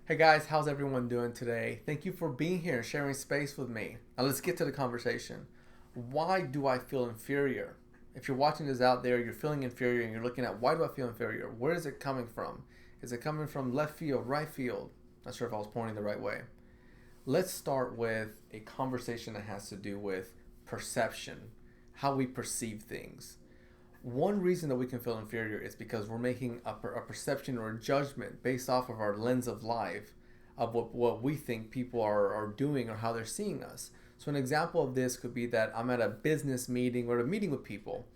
Hey guys, how's everyone doing today? Thank you for being here and sharing space with me. Now let's get to the conversation. Why do I feel inferior? If you're watching this out there, you're feeling inferior and you're looking at why do I feel inferior? Where is it coming from? Is it coming from left field, right field? Not sure if I was pointing the right way. Let's start with a conversation that has to do with perception, how we perceive things. One reason that we can feel inferior is because we're making a perception or a judgment based off of our lens of life of what we think people are doing or how they're seeing us. So an example of this could be that I'm at a business meeting or a meeting with people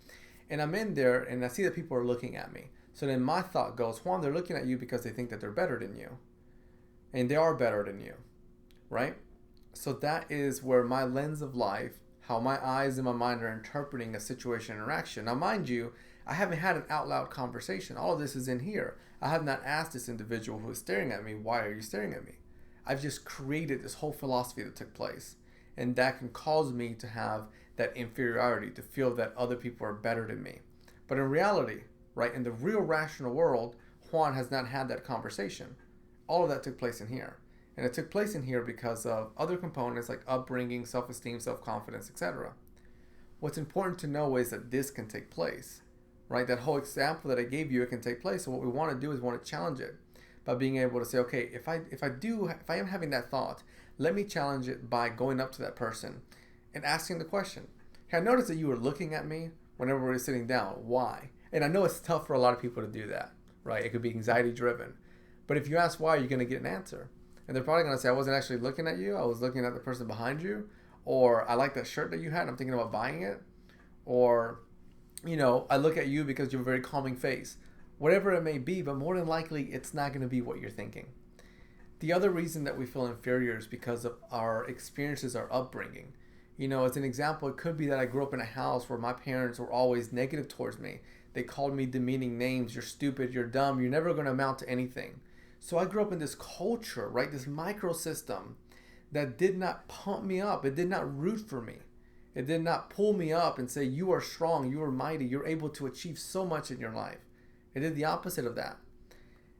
and I'm in there and I see that people are looking at me. So then my thought goes, Juan, they're looking at you because they think that they're better than you. And they are better than you, right? So that is where my lens of life, how my eyes and my mind are interpreting a situation interaction. Now, mind you, I haven't had an out loud conversation. All of this is in here. I have not asked this individual who is staring at me, why are you staring at me? I've just created this whole philosophy that took place. And that can cause me to have that inferiority, to feel that other people are better than me. But in reality, right, in the real rational world, Juan has not had that conversation. All of that took place in here. And it took place in here because of other components like upbringing, self-esteem, self-confidence, etc. What's important to know is that this can take place, right? That whole example that I gave you, it can take place. So what we want to do is we want to challenge it by being able to say, okay, if I am having that thought, let me challenge it by going up to that person and asking the question. Hey, I noticed that you were looking at me whenever we were sitting down. Why? And I know it's tough for a lot of people to do that, right? It could be anxiety driven. But if you ask why, you're going to get an answer. And they're probably going to say, I wasn't actually looking at you. I was looking at the person behind you. Or I like that shirt that you had. And I'm thinking about buying it. Or, I look at you because you have a very calming face. Whatever it may be, but more than likely, it's not going to be what you're thinking. The other reason that we feel inferior is because of our experiences, our upbringing. As an example, it could be that I grew up in a house where my parents were always negative towards me. They called me demeaning names. You're stupid. You're dumb. You're never going to amount to anything. So I grew up in this culture, right? This microsystem that did not pump me up. It did not root for me. It did not pull me up and say, you are strong, you are mighty, you're able to achieve so much in your life. It did the opposite of that.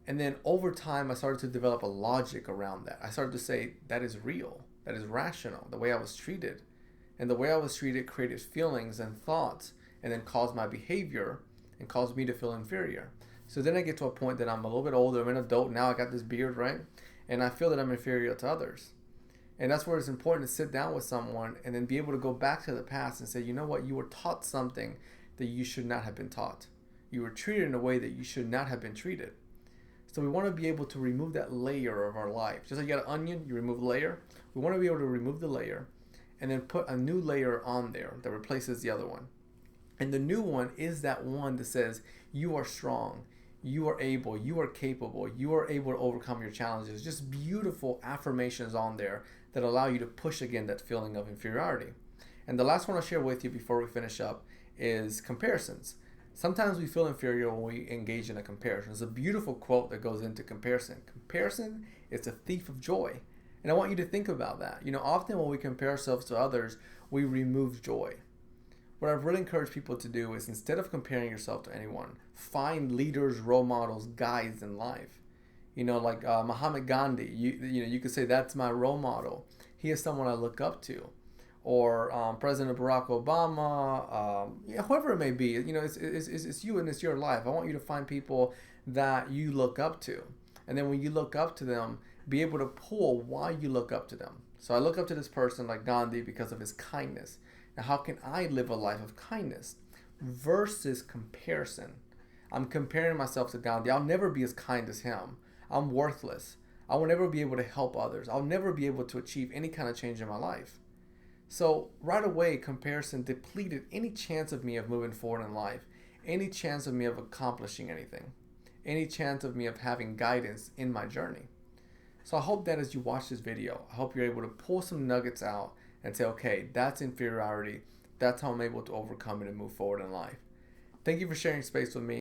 And then over time, I started to develop a logic around that. I started to say, that is real, that is rational, the way I was treated. And the way I was treated created feelings and thoughts and then caused my behavior and caused me to feel inferior. So then I get to a point that I'm a little bit older, I'm an adult now, I got this beard, right? And I feel that I'm inferior to others. And that's where it's important to sit down with someone and then be able to go back to the past and say, you know what, you were taught something that you should not have been taught. You were treated in a way that you should not have been treated. So we want to be able to remove that layer of our life. Just like you got an onion, you remove the layer. We want to be able to remove the layer and then put a new layer on there that replaces the other one. And the new one is that one that says, you are strong, you are able, you are capable, you are able to overcome your challenges. Just beautiful affirmations on there that allow you to push again that feeling of inferiority. And the last one I'll share with you before we finish up is comparisons. Sometimes we feel inferior when we engage in a comparison. There's a beautiful quote that goes into comparison. Comparison is a thief of joy. And I want you to think about that. Often when we compare ourselves to others, we remove joy. What I've really encouraged people to do is instead of comparing yourself to anyone, find leaders, role models, guides in life. Like Muhammad Gandhi, you could say that's my role model. He is someone I look up to. Or President Barack Obama, whoever it may be. It's you and it's your life. I want you to find people that you look up to. And then when you look up to them, be able to pull why you look up to them. So I look up to this person like Gandhi because of his kindness. Now, how can I live a life of kindness versus comparison? I'm comparing myself to Gandhi. I'll never be as kind as him. I'm worthless. I will never be able to help others. I'll never be able to achieve any kind of change in my life. So right away, comparison depleted any chance of me of moving forward in life, any chance of me of accomplishing anything, any chance of me of having guidance in my journey. So I hope that as you watch this video, I hope you're able to pull some nuggets out and say, okay, that's inferiority. That's how I'm able to overcome it and move forward in life. Thank you for sharing space with me.